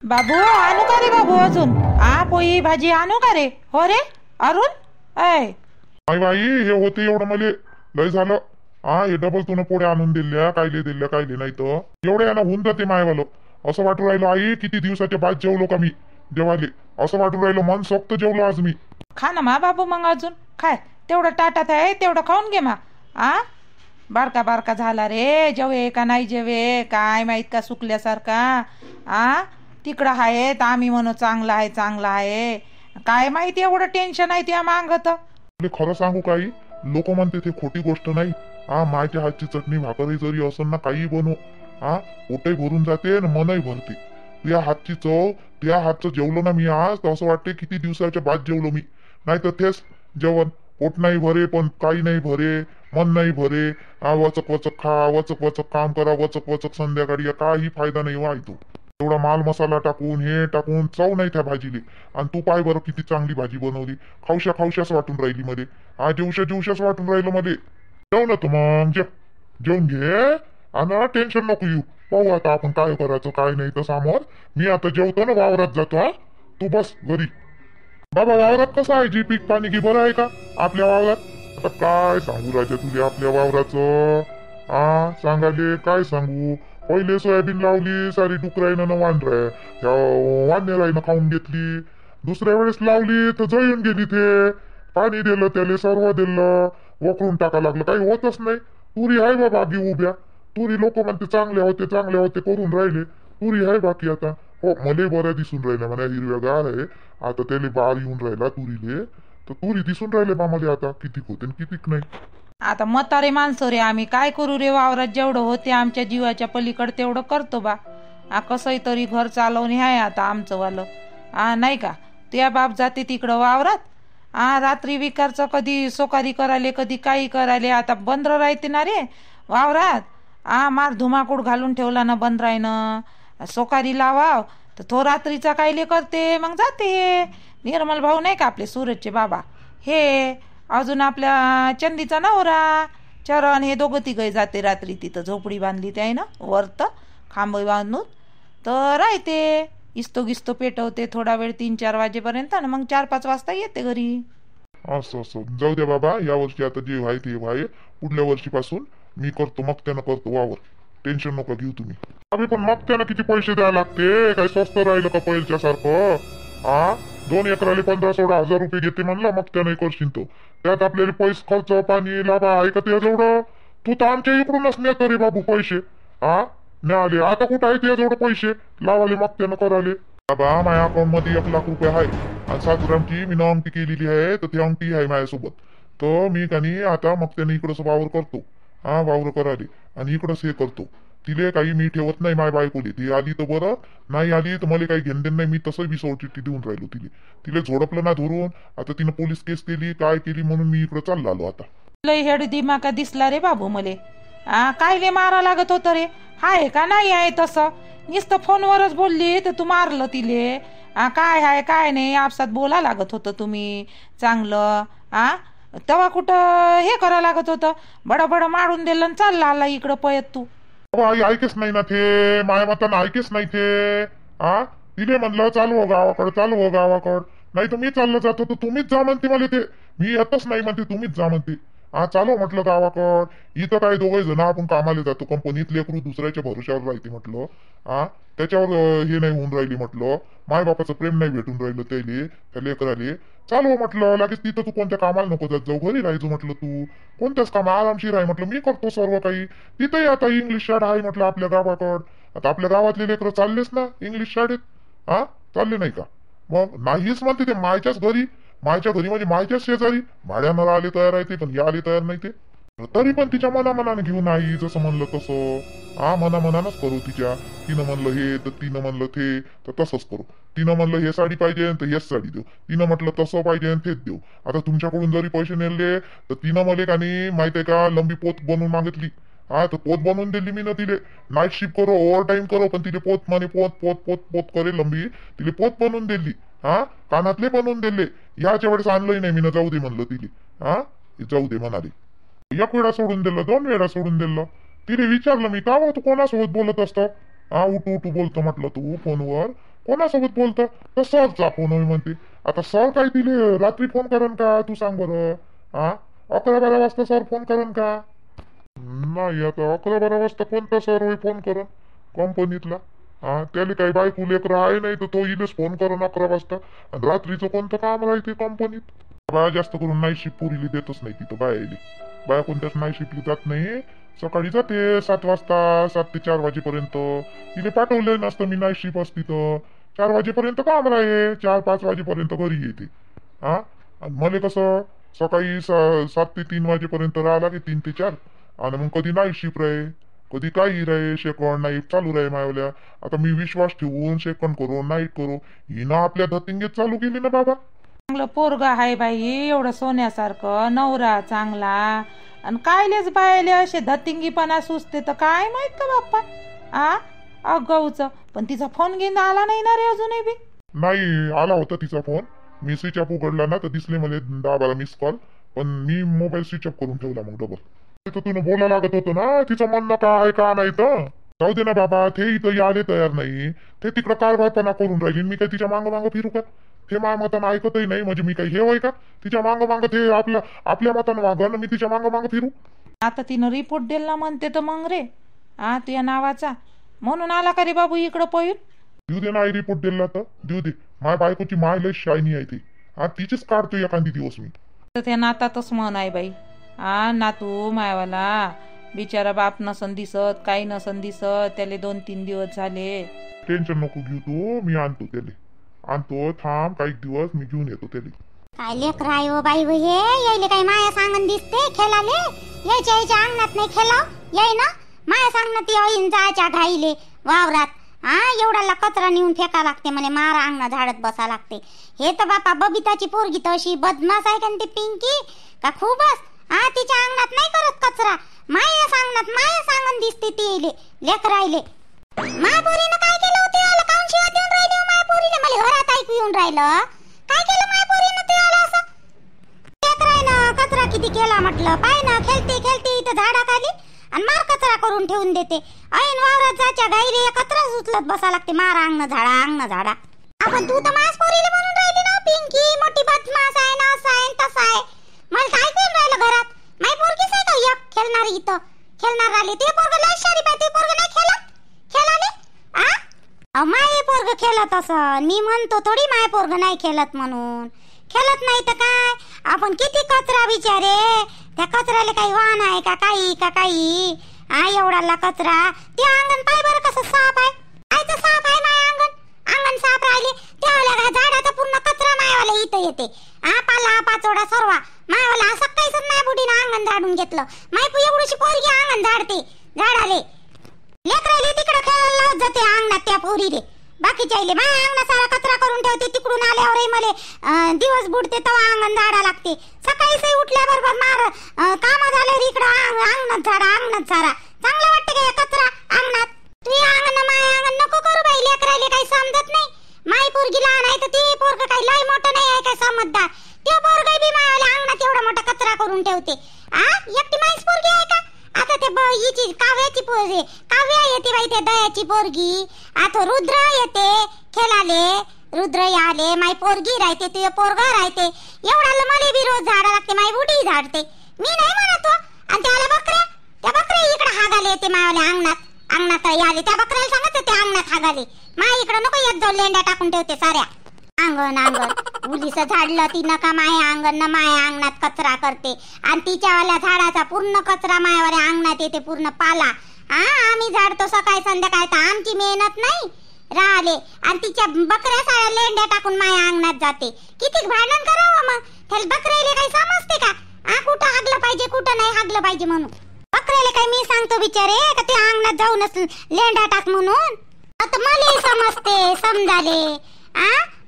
बाबू आणू का रे बाबू अजून पोळी भाजी आणू का रे? हो रे अरुण ऐ आई बाई हे होते एवढं मले लय झालं. हे डबल तुला पोळ्या आणून दिल्या कायले नाही तर एवढ्या याला होऊन जाते मायवालं. असं वाटू राहिलं आई किती दिवसाच्या बाद जेवलो का मी जेवाले. असं वाटू राहिलं मन सोक्त जेवलो आज मी. खा ना मा बाबू मग अजून खाय तेवढं ताटात आहे तेवढं खाऊन घे मा. बारका बारका झाला रे जेवे का नाही जेवे काय माहित का सुकल्यासारखा. तिकडं आहे तर आम्ही म्हणू चांगला आहे काय माहिती एवढं टेन्शन आहे त्या मागत. खरं सांगू काही लोक म्हणते ते खोटी गोष्ट नाही. मायच्या हातची चटणी भाकरी जरी असेल ना काही बनव पोटही भरून जाते ना मनही भरते. तुझ्या हातची चव तुझ्या हातचं जेवलो ना मी आज तर असं वाटते किती दिवसाच्या बाद जेवलो मी. नाही तर तेच जेवण पोट नाही भरे पण काही नाही भरे मन नाही भरे. वचक वचक खा वचक वचक काम करा वचक वचक संध्याकाळी काही फायदा नाही व्हायतो. एवढा माल मसाला टाकून हे टाकून चव नाही त्या भाजीले. आणि तू पाय बरं किती चांगली भाजी बनवली. खावशाच वाटून राहिली मध्ये. जेवशाच वाटून राहिलं मध्ये. जेव ना तू मग जेवून घे आणि टेन्शन नको येऊ. पाहू आता आपण काय करायचं काय नाही तर समोर. मी आता जेवतो ना वावरात जातो. तू बस घरी. बाबा वावरात कसं आहे जी पीक पाणी की बरं आहे का आपल्या वावरात? आता काय सांगू राजा तुझ्या आपल्या वावराचं. सांगाले काय सांगू. पहिले सोयाबीन लावली सारी डुकराईनं वांद्याराईनं खाऊन घेतली. दुसऱ्या वेळेस लावली तर जळून गेली. ते पाणी दिलं त्याला सर्व दिलं वखरून टाका लागलं काही होतच नाही. तुरी आहे बाबा बागी उभ्या. तुरी लोक म्हणते चांगले होते करून राहिले. तुरी आहे बाकी आता. हो मले बऱ्या दिसून राहिल्या म्हणा हिरव्यागार आहे. आता त्याला बार येऊन राहिला तुरीले तर तुरी दिसून राहिले बा मला आता कितीक होते कितीक नाही. आता म्हातारे माणसं रे आम्ही काय करू रे वावरात जेवढं होते आमच्या जीवाच्या पलीकडे तेवढं करतो बा. कसंही तरी घर चालवणे आहे आता आमचं वालं. नाही का त्या बाप जाते तिकडं वावरात. रात्री विकारचं कधी सोकारी करायले कधी काही करायले. आता बंद राहते ना रे वावरात. मार धुमाकूड घालून ठेवला ना बंद राहीनं. सोकारी लावाव तर तो रात्रीचा कायले करते मग जाते. निर्मल भाऊ नाही का आपले सूरजचे बाबा हे अजून आपल्या चंदीचा नवरा चरण हे दोघं तिघही जाते रात्री. तिथं झोपडी बांधली ते आहे ना वरत खांब बांधून तर राहते. इस्तो पेटवते थोडा वेळ 3-4 वाजेपर्यंत ना मग 4-5 वाजता येते घरी. असं जाऊ दे बाबा. या वर्षी आता जे व्हाय ते व्हाय. पुढल्या वर्षीपासून मी करतो मग त्यानं करतो वावर. टेन्शन नका घेऊ तुम्ही. आम्ही पण मग त्यानं किती पैसे द्यायला लागते काही स्वस्त राहिलं का पहिल्याच्या सारखं. 2 एकराले 15-16 हजार रुपये घेते म्हणलं मग त्यानं करशील तो. त्यात आपल्याला पैसे खर्च पाणी लाभा आहे का त्याजवळ. तू तर आमच्या इकडूनच नेत रे बाबू पैसे. मिळाले आता कुठं आहे त्याजवळ पैसे लावाले मग त्यानं कराले. बाबा माझ्या अकाउंट मध्ये 1 लाख रुपये आहे. आणि 7 ग्रामची मी अंगठी केलेली आहे तर ती अंगठी आहे माझ्यासोबत. तर मी कानी आता मग त्याने इकडंच वावर करतो. वावर कराले आणि इकडंच हे करतो. तिले काही मी ठेवत नाही माझ्या बायकोले. ती आली तर बरं नाही आली तर मला काही घेणदेण नाही. मी तसं बी सोडचिठ्ठी देऊन राहिलो तिले झोडपलं ना धरून. आता तिनं पोलीस केस केली काय केली म्हणून मी इकडं चाललो आलो आता. लय हेड दिमाका दिसला रे बाबू मले. कायले मारा लागत होतं रे. हाय का नाही आहे तसं. नुसतं फोनवरच बोलली तर तू मारलं तिले. काय आहे काय नाही आपसात बोला लागत होतं तुम्ही चांगलं. तेव्हा कुठं हे करा लागत होतं. बडबड मारून दिलं आणि चालला आला इकडं पयत तू. आई ऐकेच नाही ना ते माझ्या मतानं ऐकेच नाही ते. तिने म्हणलं चालू हो गावाकड नाही तर मी चाललं जातो तर तुम्हीच जा म्हणते मला ते. मी येतच नाही म्हणते तुम्हीच जा म्हणते. चालू म्हटलं गावाकड. इथं काय 2 जण आपण कामाला जातो कंपनीत लेकरू दुसऱ्याच्या भरोश्यावर राहते म्हटलं. त्याच्यावर हे नाही होऊन राहिली म्हटलं. माय बापाचं प्रेम नाही भेटून राहिलं त्या लेकराले. चालू म्हटलं लगेच तिथं तू कोणत्या कामाला नको जात जाऊ घरी राहायचं म्हटलं. तू कोणत्याच कामा आरामशीर आहे म्हटलं. मी करतो सर्व काही. तिथंही आता इंग्लिश शाळा आहे म्हटलं आपल्या गावाकड. आता आपल्या गावातले लेकरं चाललेच ना इंग्लिश शाळेत. चालले नाही का मग नाहीच म्हणते ते. मायच्या घरी म्हणजे मायच्याच शेजारी भाड्यानं आले तयार आहे ते पण या आले तयार नाही ते. तरी पण तिच्या मनामनानं घेऊन आई जसं म्हणलं तसं मनामनानच करू तिच्या. तिनं म्हणलं हे तर तिनं म्हणलं ते तर तसंच करू. तिनं म्हणलं हे साडी पाहिजे तर हेच साडी देऊ. तिनं म्हटलं तसं पाहिजे तेच देऊ. आता तुमच्याकडून जरी पैसे नेले तर तिनं मला का नाही माहित आहे का लंबी पोत बनवून मागितली. तर पोत बनवून दिली मी ना तिले. नाईट शिफ्ट करो ओव्हर टाइम करो पण तिले पोत म्हणे पोत करे लंबी. तिले पोत बनवून दिली. कानातले बनवून दिले. याच्या वेळेस आणलंही नाही मी ना जाऊ दे म्हणलं तिले. जाऊ दे म्हणाले. 1 वेळा सोडून दिलं 2 वेळा सोडून दिलं. तिने विचारलं मी का तू कोणासोबत बोलत असतो. उठू बोलतो म्हटलं तू फोनवर. कोणासोबत बोलतं? तर सरचा फोन होय म्हणते. आता सर काय तिले रात्री फोन करण का? तू सांग बरं. हा 11-12 वाजता सर फोन करण का? नाही, आता 11-12 वाजता कोणता सर होय फोन करण कंपनीतला? हा त्याला काही बायको लेकरं आहे नाही तर तो इलेच फोन करण 11 वाजता. आणि रात्रीचं कोणतं काम राहते कंपनीत? बाया जास्त करून नाईट शिफ्ट पुरीली देतच नाही तिथं बाया. बाया कोणत्याच नाईट शिफ्टली जात नाही. सकाळी जाते 7 वाजता, 7 ते 4 वाजेपर्यंत. तिने पाठवलं नसतं मी नाईट शिफ्ट असती तर 4 वाजेपर्यंत काम राहे, 4-5 वाजेपर्यंत घरी येते. हा आणि मला कसं सकाळी 7 ते 3 वाजेपर्यंत राहिला की 3 ते 4. आणि मग कधी नाईट शिफ्ट राहे, कधी काही राहे, सेकंड नाईट चालू राहे मायवल्या. आता मी विश्वास ठेवून सेकंड करू नाईट करू, हिनं आपल्या धतिंगेत चालू केली ना बाबा. चांगलं पोरगा आहे बाई, एवढं सोन्यासारखं नवरा चांगला, आणि कायलेच बायले असे धतिंगीपणा सुचते तर काय माहित का बाप्पा. अगाऊच पण तिचा फोन घेऊन आला नाही ना रे अजूनही बी. नाही आला होता तिचा फोन. मी स्विच ऑफ उघडला ना तर दिसले मला 10-12 मिस कॉल. पण मी मोबाईल स्विच ऑफ करून ठेवला मग डबल. तर तुला बोला लागत होतं ना तिचं म्हणणं काय का नाही तर जाऊ दे ना बाबा. ते इथं आले तयार नाही, ते तिकडं कारभारपणा करून राहिली. मी काय तिच्या मागं फिरू का? ते माझ्या मतानं ऐकतही नाही म्हणजे मी काही हे होय का तिच्या मागं ते आपल्या मतानं मागं मी तिच्या मागं फिरू? आता तिनं रिपोर्ट दिला म्हणते तर मग रे तुझ्या नावाचा म्हणून आला का रे बाबू इकडं पळून? देऊ दे ना आई रिपोर्ट दिला तर देऊ दे. माझ्या बायकोची माय लय शायनी आहे ती. तिचीच काढतो एखादी दिवस मी. तर त्या नातातच म्हण आहे बाई. नातू मायवाला बिचारा बाप नसन दिसत, काही नसन दिसत, त्याले 2-3 दिवस झाले. टेन्शन नको घेऊ तू, मी आणतो त्याले. आणतो थांब काही दिवस, मी घेऊन येतो त्याले. काय लेकर आहे हो बाई हे, यायले काय माया सांगन दिसते खेळाले? यायच्या अंगणात नाही खेळाव याय ना. माया सांगणं ती ऐन जायच्या घाईले वावरात. एवढाला कचरा नेऊन फेका लागते म्हणे, मारा अंगणा झाडत बसा लागते. हे तर बापा बबिताची पोरगी तर अशी बदमाश आहे का ती पिंकी का खूपच. तिच्या अंगणात नाही करत कचरा, माया सांगणात माया सांगन दिसते ती लेकर राहिले. माया पोरीनं काय केलं होते? आला काऊन शिवा देऊन राहिले हो माया पोरीने? मला घरात ऐकू येऊन राहिलं. काय केलं माया पोरीनं ते आला असं? लेकरानं कचरा किती केला म्हटलं. पाय ना खेळते इथं झाडाखाली आणि मार कचरा करून ठेवून देते. ऐन वावरात जायच्या गाईले कचरा उचलत बसा लागते. मारा अंगण झाडा. आपण तू तर माझ्याच पोरीले म्हणून राहिली ना पिंकी मोठी बदमाश आहे ना, असं आहे तसं आहे. मला काय करून राहिलं घरात? माय पोरगीच आहे का एक खेळणारी इथं खेळणार आली? ते पोरग लय शारी पाय, ते पोरग नाही खेळाले. माय पोरग खेळत असं, मी म्हणतो थोडी माय पोरग नाही खेळत म्हणून. खेळत नाही तर काय, आपण किती कचरा विचारे. त्या कचऱ्याला काही वाहन आहे का काही? एवढाला कचरा. ते अंगण पाय बरं कसं साफ आहे. आयचं साफ आहे माय अंगण साफ राहिले. त्यावेळेला झाडाचा पूर्ण कचरा मायावाला इथं येते. पाला पाचोडा सर्वा मायावाला असं काहीच नाही. बुडीनं अंगण झाडून घेतलं. माय एवढीशी पोरगी अंगण झाडते झाडाले. लेकराले तिकडे खेळायला लावत जाते अंगणात त्या पोरीले. बाकीच्या आईले माया अंगणात सारा कचरा करून ठेवते. तिकडून आल्यावर मले दिवस बुडते तेव्हा अंगण झाडा लागते. सकाळी उठल्याबरोबर मार काम झाल्यावर इकडं अंगणात झाडा चांगलं वाटतं का कचरा अंगणात? तू अंगण माय अंगण नको करू बाई. लेकराले काही समजत नाही. माई पोरगी लहान आहे तर ते पोरग काही लय मोठं नाही आहे काय समजदार. ते पोरग बी मायाला अंगणात एवढा मोठा कचरा करून ठेवते. एकटी माईच पोरगी आहे का? आता ते हिची काव्याची पोरगी काव्या येते बाई, ते दयाची पोरगी. आता रुद्र येते खेळाले. रुद्र आले माई पोरगी राहते, ते पोरगा राहते. एवढाला मला बी रोज झाडा लागते. माई बुडी झाडते. मी नाही म्हणतो. आणि त्याला त्या बकऱ्या इकडे हागाले येते मायाला अंगणात आले. त्या बकऱ्याला सांगत ते अंगणात हागाले. माय इकडे नको येत जाऊ, लेंड्या टाकून ठेवते साऱ्या. अंगण उलीस झाडलं ती नका माया अंगण ना, माया अंगणात कचरा करते. आणि तिच्यावाल्या झाडाचा पूर्ण कचरा मायावाल्या अंगणात येते, पूर्ण पाला. आम्ही झाडतो सकाळी संध्याकाळी तर आमची मेहनत नाही राहिले. आणि तिच्या बकऱ्या साऱ्या लेंड्या टाकून माया अंगणात जाते. किती भांडण करावं मग? त्याला बकऱ्याला काही समजते का? कुठं हागलं पाहिजे कुठं नाही हागलं पाहिजे म्हणून? बकऱ्याला काय मी सांगतो बिचारे का ते अंगणात जाऊनच लेंडा टाक म्हणून? आता मला समजते समजाले.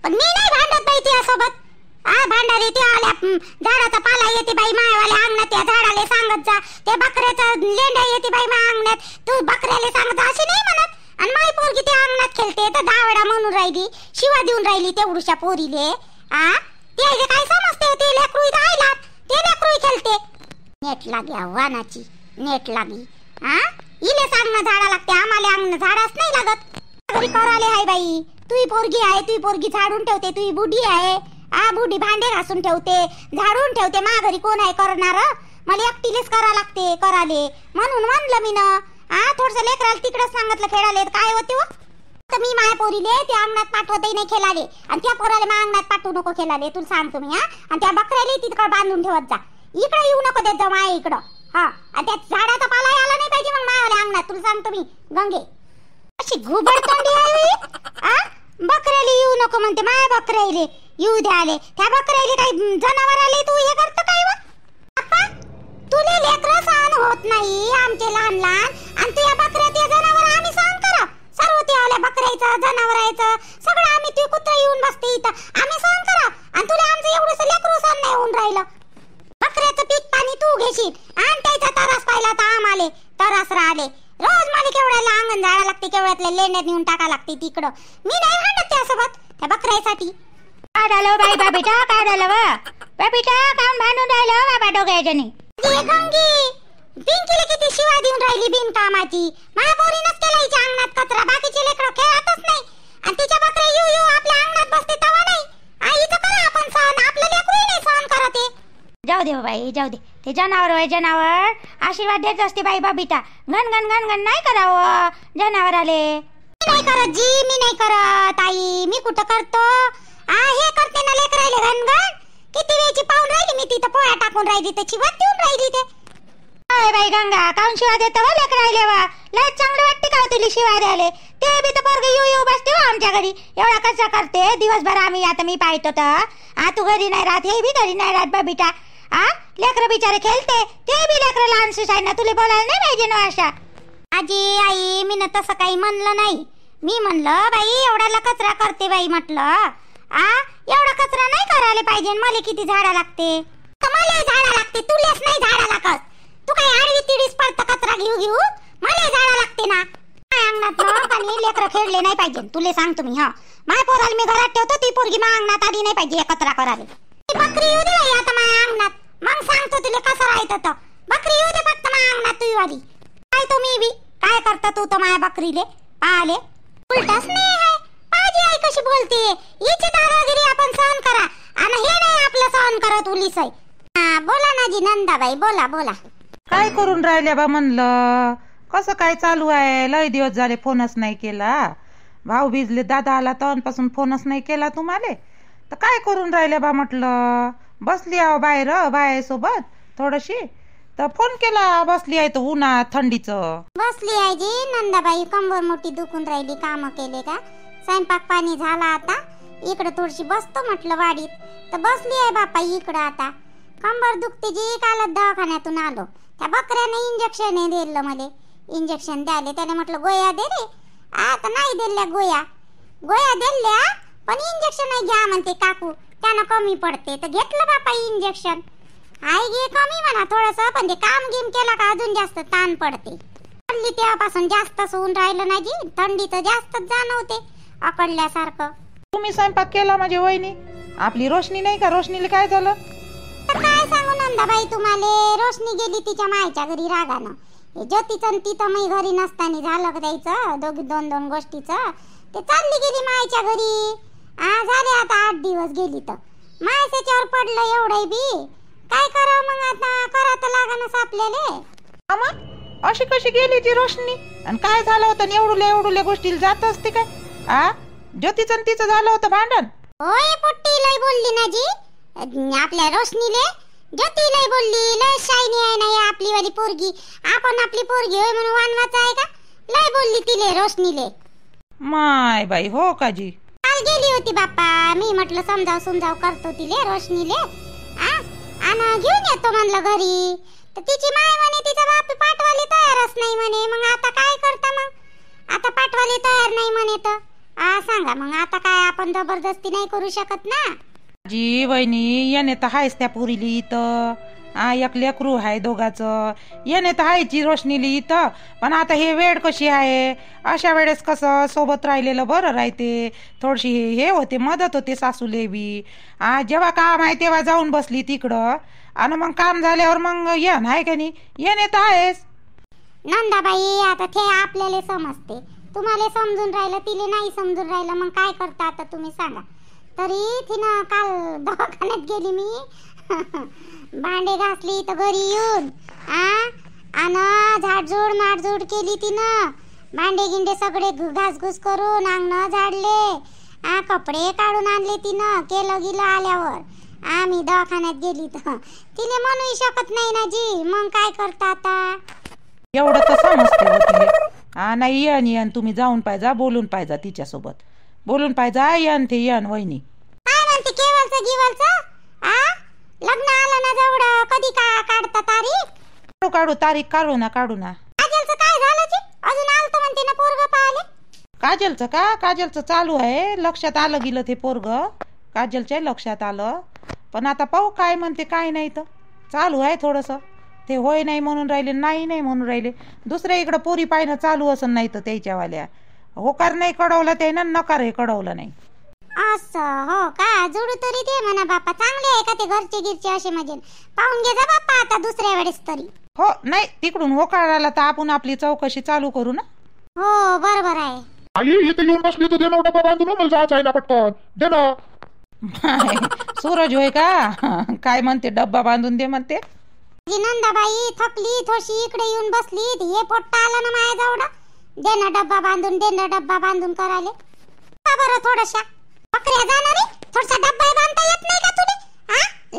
पण मी नाही भांडत बाई तिच्यासोबत. भांडाले ते आल्या झाडाचा पाला येते बाई मायावाल्या अंगणात. त्या झाडाले सांगत जा. त्या बकऱ्याचा लेंडा येते बाई माया अंगणात. तू बकऱ्याला सांगत जा अशी नाही म्हणत. आणि माई पोरगी त्या अंगणात खेळते तर 10 वेळा म्हणून राहिली, शिवा देऊन राहिली तेवढूशा पोरीले. ते काय समजते? ते लेकरू राहिला, ते लेकरू खेळते. नेट लागे वानाची नेट लागी. इले सांगणं झाडा लागते, आम्हाला अंगण झाडाच नाही लागत. घरी कराले हाय बाई. तुही पोरगी आहे, तुही पोरगी झाडून ठेवते, तुही बुढी आहे, बुढी भांडे घासून ठेवते, झाडून ठेवते, घरी कोण आहे करणार? मला एकटीलेच करा लागते कराले, म्हणून म्हणलं मी ना थोडस लेकराला तिकडच सांगितलं खेळाले काय होते हो. तर मी माझ्या पोरीले त्या अंगणात पाठवतही नाही खेळाले, आणि त्या पोराला माझ्या अंगणात पाठवू नको खेळाले, तुला सांगतो मी. आणि त्या बकऱ्याला तिकडे बांधून ठेवत जा, इकडे येऊ नको देत जा माया इकडं. आणि त्या झाडाचा पाला आला नाही पाहिजे मग मायावाल्या अंगणात, तुला सांगतो मी. गंगे अशी घुबड तोंडी आहे, बकऱ्याला येऊ नको म्हणते, माया बकऱ्याले येऊ द्याले, त्या बकऱ्याले काही जनावर आले तू हे करतो काय व? तुले लेकरं सहन होत नाही आमचे लहान लहान, आणि तू या बकऱ्या त्या जनावर आम्ही सहन करा सर्व ते आल्या बकऱ्याचं जनावरायचं सगळं आम्ही तू कुत्रा येऊन बसते इथं आम्ही सहन करा, आणि तुला आमचं एवढंसं लेकरू सहन नाही होऊन राहिलं. बकऱ्याचं पीक पाणी तू घेशील, आणि त्याचा तरस पाहिला तर आम्हाले तरस राहिले. रोज मला केवढ्याला अंगण जायला लागते, केवढ्यातल्या लेण्यात नेऊन टाका लागते तिकडं. मी नाही भांडत त्यासोबत त्या बकऱ्यासाठी. काय झालं बाई बाबीटा, काय झालं वा बाबीटा, काम भांडून राहिलं बाबा डोक्याच्याने? गंगी पिंकीला किती शिवा देऊन राहिली बिनकामाची. माझ्या पोरीनच केला हिच्या अंगणात कचरा, बाकीचे लेकरं खेळतच नाही, आणि तिच्या बकऱ्या येऊ येऊ आपल्या अंगणात बसते तवा नाही. आईचं करा आपण सहन, आपलं लेकरू नाही सहन करत आहे. जाऊ दे बाई जाऊ दे, ते जनावर होय जनावर, आशीर्वाद देत असते बाई बाबीटा. घन घन घन घन नाही करावं जनावर आले. मी नाही करत जी, मी नाही करत आई, मी कुठं करतो. हे करते ना लेकराले घन घन. किती वेळची पाहून राहिली मी तिथं पोळ्या टाकून राहिली, त्याची वाट देऊन राहिली ते. अय बाई गंगा, काऊन शिवा देतो वा लेकराले वा? लय चांगलं वाटते का तुला शिवा द्याले? ते बी तर पोरगे येऊ येऊ बसते हो आमच्या घरी, एवढा कसा करते दिवसभर आम्ही. आता मी पाहतो तर तू घरी नाही राहत, हे बी घरी नाही राहत बाबीटा. लेकरं बिचारे खेळते, ते बी लेकरं लहान सुसाय ना, तुला बोलायला नाही पाहिजे ना अशा. आजी आई मी ना तसं काही म्हणलं नाही, मी म्हणलं बाई एवढा कचरा करते बाई म्हटलं. एवढा कचरा नाही करायला पाहिजे, मला किती झाडा लागते. मला झाडा लागते, तुलेच नाही झाडा लागत. तू काही आडवी तिडीस पडतं कचरा घेऊ घेऊ, मला झाडा लागते ना. अंगणात आणि लेकरं खेळले नाही पाहिजे, तुले सांगतो मी. माझ्या पोराला मी घरात ठेवतो, ती पोरगी माझ्या अंगणात आली नाही पाहिजे कचरा करायला. बकरी येऊ दे आता माझ्या अंगणात, मग सांगतो तुला कसं राहायचं. तर बकरी येऊ दे फक्त माझ्या अंगणात तुझी वाली. काय तो मी बी काय करता तू तर माझ्या बकरीले पाहले उलटाच नाही आहे. पाहिजे आई कशी बोलते, हिची दादागिरी आपण सहन करा, आणि हे नाही आपलं सहन करत उलीस आहे. बोला ना जी नंदाबाई, बोला बोला. काय करून राहिल्या बा म्हणलं, कसं काय चालू आहे? लय दिवस झाले फोनच नाही केला. भाऊ भिजले दादा आला तेव्हापासून फोनच नाही केला तुम्हाला. तर काय करून राहिल्या बा म्हटलं? बसली आहो बाहेर बायासोबत थोडीशी, तर फोन केला. बसली आहे तर उन्हात थंडीचं. बसली आहे जी नंदाबाई, कंबर मोठी दुखून राहिली, काम केले का, स्वयंपाक पाणी झाला, आता इकडे थोडीशी बसतो म्हटलं वाडीत. तर बसली आहे बापा इकडं. आता कंबर दुखते जी, कालच दवाखान्यातून आलो. त्या बकऱ्याने इंजेक्शन दिलं मला, इंजेक्शन द्याले. त्याने म्हटलं गोळ्या दे रे, आता नाही दिल्या गोळ्या दिल्या, पण इंजेक्शन नाही घ्या म्हणते काकू, त्यानं कमी पडते. तर घेतलं बापा इंजेक्शन. आई घे कमी म्हणा थोडस, पण ते काम गेम केला का अजून जास्त ताण पडते. थंडी तेव्हापासून जास्तच होऊन राहिलं ना जी, थंडी तर जास्तच जाणवते अकडल्यासारखं. तुम्ही स्वयंपाक केला माझी वहिनी? आपली रोशनी नाही का, रोशनीला काय झालं? तर काय सांगू नंदाबाई तुम्हाला, रोशनी गेली तिच्या मायच्या घरी रागानं. ज्योतीचं तिथं मी घरी नसताना झालं द्यायचं दोन दोन गोष्टीचं. ते चालली गेली मायच्या घरी. झाले आता 8 दिवस गेली, तर माय त्याच्यावर पडलं एवढं बी. काय करावं मग आता, करा तर लागणच आपल्याला. अशी कशी गेली ती रोशनी, आणि काय झालं होतं? एवढुल्या गोष्टीला जात असते काय? ज्योतीचं तिचं झालं होतं भांडण. होय पोट्टी लय बोलली ना जी आपल्या रोशनीले. ज्योती लय बोलली, लय शायनी आहे ना आपली वाली पोरगी, आपण आपली पोरगी होय म्हणून वानवाचं आहे का. लय बोलली तिले रोशनीले. माय बाई, हो का जी? काल गेली होती बाप्पा, मी म्हटलं समजाव करतो तिले रोशनीले, आणि घेऊन येतो म्हणलं घरी. तर तिची माय म्हणे तिचा बाप पाठवाले तयारच नाही म्हणे. मग आता काय करता, मग आता पाठवाले तयार नाही म्हणे, तर सांगा मग आता काय, आपण जबरदस्ती नाही करू शकत ना जी. वहिनी येणे तर आहेच त्या पुरीली इथं. एक लेकरू आहे दोघाचं, येणे तर आहेची रोशनीली इथं. पण आता हे वेळ कशी आहे, अशा वेळेस कसं सोबत राहिलेलं बरं राहते. थोडीशी हे होते, मदत होते सासूले बी. जेव्हा काम आहे तेव्हा जाऊन बसली तिकडं, आणि मग काम झाल्यावर मग येण आहे का नाही, येणे तर आहेच. नंदाबाई आता ते आपल्याला समजते, तुम्हाला समजून राहिलं तिले नाही समजून राहिलं, मग काय करता आता तुम्ही सांगा. तरी तिनं काल दवाखान्यात गेली मी भांडे घासली तर घरी येऊन आणि झाडझूड माडझूड केली तिनं. भांडे गिंडे सगळे घासघूस करून अंगण झाडले, कपडे काढून आणले तिनं. केलं गेलं आल्यावर आम्ही दवाखान्यात गेली तर तिने म्हणूही शकत नाही ना जी, मग काय करता आता. एवढं तर समजते होती. नाही येन तुम्ही जाऊन पाहिजा, बोलून पाहिजा तिच्यासोबत, बोलून पाहिजा. येन वहिनी काय म्हणते केवलचं गिवलचं. लग्न आलं ना जवळ कधी काढता तारीख. काढू तारीख, काढू ना. काजलचं काय झालं जी, अजून आलतं म्हणते ना पोरग पाहिले. काजलचं का, काजलचं चालू आहे, लक्षात आलं गेलं ते पोरग, काजलच्या लक्षात आलं. पण आता पाहू काय म्हणते काय नाही, तर चालू आहे थोडंसं. ते होय नाही म्हणून राहिले, नाही म्हणून राहिले. दुसऱ्या इकडं पोरी पाहिणं चालू असं नाही तर त्याच्यावाल्या होकार नाही कळवलं त्यानं, नकारही कळवलं नाही. असं हो का, जोडू तरी दे म्हणा बापा. चांगले आहे का ते घरचे गिरचे असे, म्हणजे पाहून घे जा बाप्पा आता दुसऱ्या वेळेस तरी. हो नाही, तिकडून होकार आला तर आपण आपली चौकशी चालू करू ना. हो बरोबर आहे. आई इथे येऊन बसली तर दे ना डबा बांधून, मला जायचं आहे ना पटकन, दे ना. सूरज होय का, काय म्हणते डब्बा बांधून दे म्हणते. नंदाबाई थकली थोशी इकडे येऊन बसली, हे पोट्टा आला ना माझ्या जवळ. दे ना डब्बा बांधून करायले. का बरं थोडशा बकऱ्या जाणारी, थोडसा डब्बा बांधता येत नाही का तुले.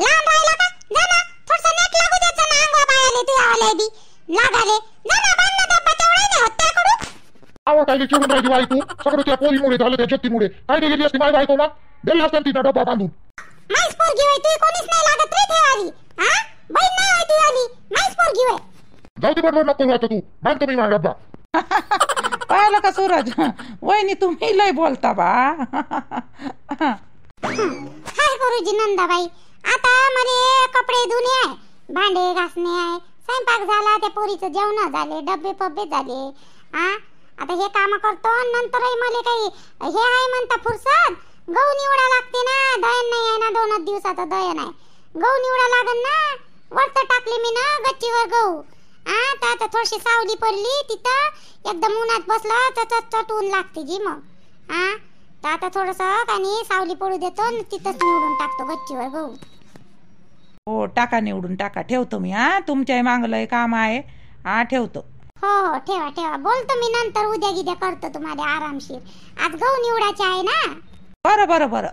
लांब राहिला का, जा ना थोडसा नेट लागू द्यायचं ना अंगवा पायाले, तू आले बी लागाले. जा ना बांध ना डब्बा, तेवढा नाही होत त्याकडून. आवा काय चिडून राहिली बायको, सगळं त्या पोरीमुळे झालं, त्या जत्तीमुळे. काय गेली असती माझी बायको, ना दिला असता तिचा डब्बा बांधून. माईस पोरगी होय तू, कोणीच नाही लागत रे ठेवाली. बहीण नाही होय तू आली, माईस पोरगी होय. जाऊ दे बरोबर नको आता, तू बांधतो मी माझा डब्बा. पाहिलं का सूरज, वहिनी तुम्ही लय बोलता बा. हाय करूजी नंदाबाई, आता मला कपडे धुणे आहे, भांडे घासणे आहे, स्वयंपाक झाला, त्या पोरीचं जेवण झाले, डब्बे पब्बे झाले. आता हे काम करतो, नंतरही मला काही हे आहे म्हणता फुरसत. गहू निवडा लागते ना, दयन नाही आहे ना, 2 दिवसाचं दयन आहे. गहू निवडा लागन ना, वरत टाकले मी ना गच्चीवर गहू. आता थोडीशी सावली पडली तिथं, एकदम उन्हात बसलं तर चटून लागते जी. मग तर आता थोडंसं काही सावली पडू देतो, तिथंच निवडून टाकतो गच्चीवर गहू. हो टाका, निवडून टाका. ठेवतो मी. तुमच्या मागलंय काम आहे. ठेवतो. हो ठेवा. बोलतो मी नंतर, उद्या गिद्या करतो तुम्हाला आरामशीर. आज गहू निवडायचे आहे ना. बरं